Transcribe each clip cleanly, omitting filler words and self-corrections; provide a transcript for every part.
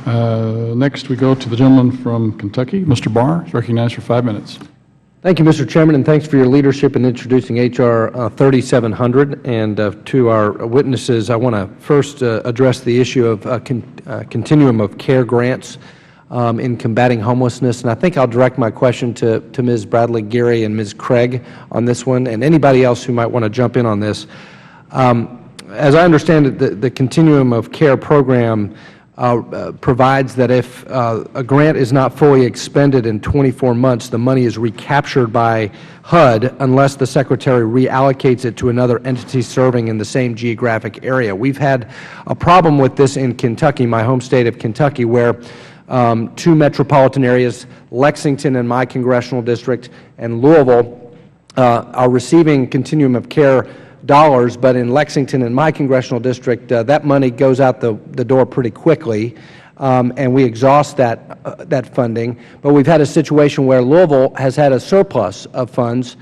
Next, we go to the gentleman from Kentucky. Mr. Barr is recognized for 5 minutes. Thank you, Mr. Chairman, and thanks for your leadership in introducing H.R. 3700. And to our witnesses, I want to first address the issue of continuum of care grants in combating homelessness. And I think I'll direct my question to Ms. Bradley Geary and Ms. Craig on this one, and anybody else who might want to jump in on this. As I understand it, the continuum of care program provides that if a grant is not fully expended in 24 months, the money is recaptured by HUD unless the Secretary reallocates it to another entity serving in the same geographic area. We've had a problem with this in Kentucky, my home state of Kentucky, where two metropolitan areas, Lexington in my congressional district and Louisville, are receiving continuum of care dollars, but in Lexington in my congressional district, that money goes out the door pretty quickly, and we exhaust that funding. But we've had a situation where Louisville has had a surplus of funds,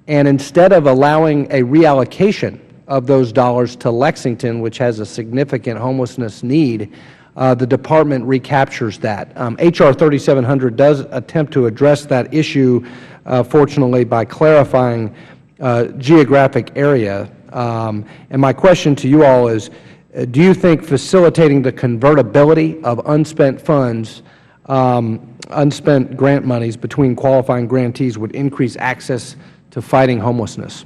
and instead of allowing a reallocation of those dollars to Lexington, which has a significant homelessness need, the Department recaptures that. H.R. 3700 does attempt to address that issue, fortunately, by clarifying geographic area. And my question to you all is, do you think facilitating the convertibility of unspent funds, unspent grant monies between qualifying grantees would increase access to fighting homelessness?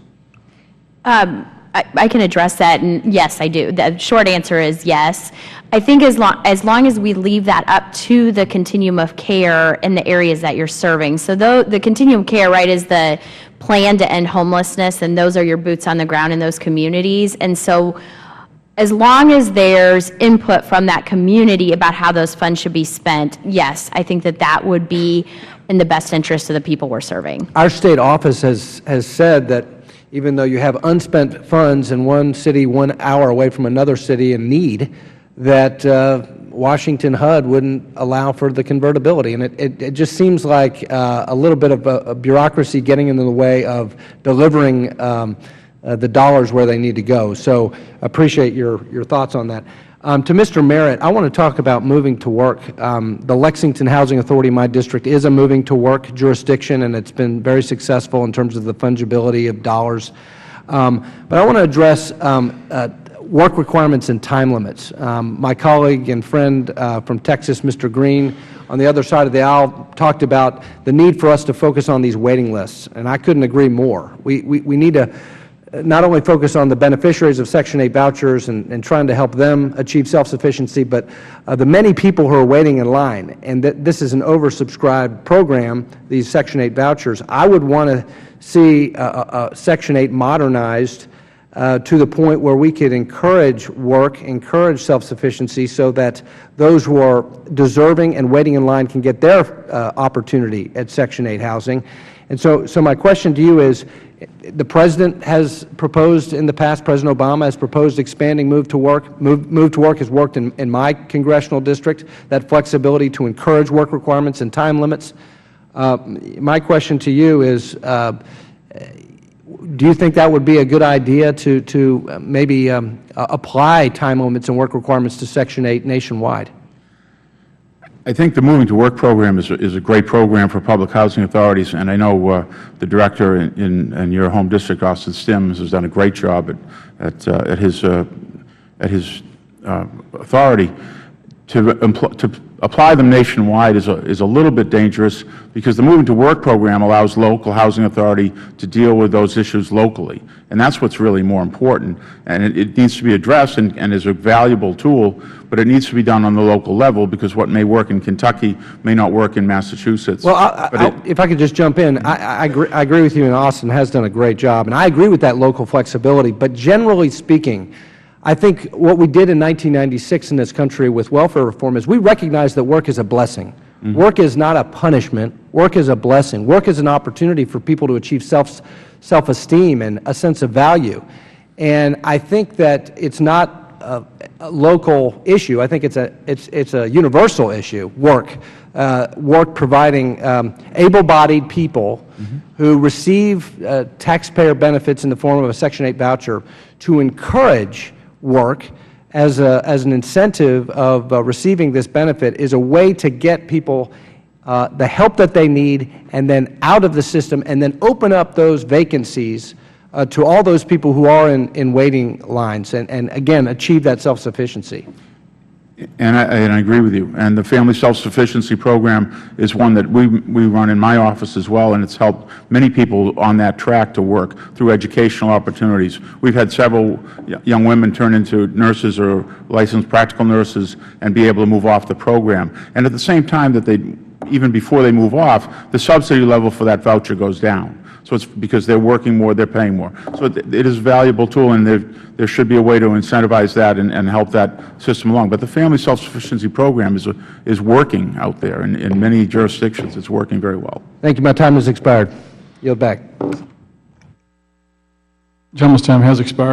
I can address that, and yes, I do. The short answer is yes. I think as long as we leave that up to the continuum of care in the areas that you're serving. So the continuum of care, right, is the plan to end homelessness, and those are your boots on the ground in those communities. And so as long as there's input from that community about how those funds should be spent, yes, I think that would be in the best interest of the people we're serving. Our state office has said that even though you have unspent funds in one city 1 hour away from another city in need, that Washington HUD wouldn't allow for the convertibility. And it just seems like a little bit of a bureaucracy getting in the way of delivering the dollars where they need to go. So appreciate your thoughts on that. To Mr. Merritt, I want to talk about moving to work. The Lexington Housing Authority, my district, is a moving to work jurisdiction, and it's been very successful in terms of the fungibility of dollars. But I want to address work requirements and time limits. My colleague and friend from Texas, Mr. Green, on the other side of the aisle, talked about the need for us to focus on these waiting lists, and I couldn't agree more. We need to not only focus on the beneficiaries of Section 8 vouchers and trying to help them achieve self-sufficiency, but the many people who are waiting in line, and this is an oversubscribed program, these Section 8 vouchers. I would want to see Section 8 modernized to the point where we could encourage work, encourage self-sufficiency, so that those who are deserving and waiting in line can get their opportunity at Section 8 housing. And so my question to you is, the President has proposed in the past, President Obama has proposed expanding Move to Work. Move to Work has worked in my congressional district, that flexibility to encourage work requirements and time limits. My question to you is, do you think that would be a good idea to maybe apply time limits and work requirements to Section 8 nationwide? I think the Moving to Work program is a great program for public housing authorities, and I know the director in your home district, Austin Stims, has done a great job at his authority. To apply them nationwide is a little bit dangerous, because the Moving to Work program allows local housing authority to deal with those issues locally, and that's what's really more important. And it needs to be addressed and is a valuable tool, but it needs to be done on the local level, because what may work in Kentucky may not work in Massachusetts. Well, if I could just jump in, I agree with you, and Austin has done a great job, and I agree with that local flexibility. But generally speaking, I think what we did in 1996 in this country with welfare reform is we recognized that work is a blessing. Mm-hmm. Work is not a punishment. Work is a blessing. Work is an opportunity for people to achieve self-esteem and a sense of value. And I think that it's not a local issue. I think it's a universal issue. Work providing able-bodied people who receive taxpayer benefits in the form of a Section 8 voucher to encourage work as an incentive of receiving this benefit is a way to get people the help that they need and then out of the system, and then open up those vacancies to all those people who are in waiting lines, and again, achieve that self-sufficiency. And I agree with you. And the Family Self-Sufficiency Program is one that we run in my office as well, and it's helped many people on that track to work through educational opportunities. We've had several young women turn into nurses or licensed practical nurses and be able to move off the program. And at the same time that even before they move off, the subsidy level for that voucher goes down. So it's because they're working more, they're paying more. So it is a valuable tool, and there should be a way to incentivize that and help that system along. But the Family Self-Sufficiency Program is working out there in many jurisdictions. It's working very well. Thank you. My time has expired. Yield back. Gentleman's time has expired.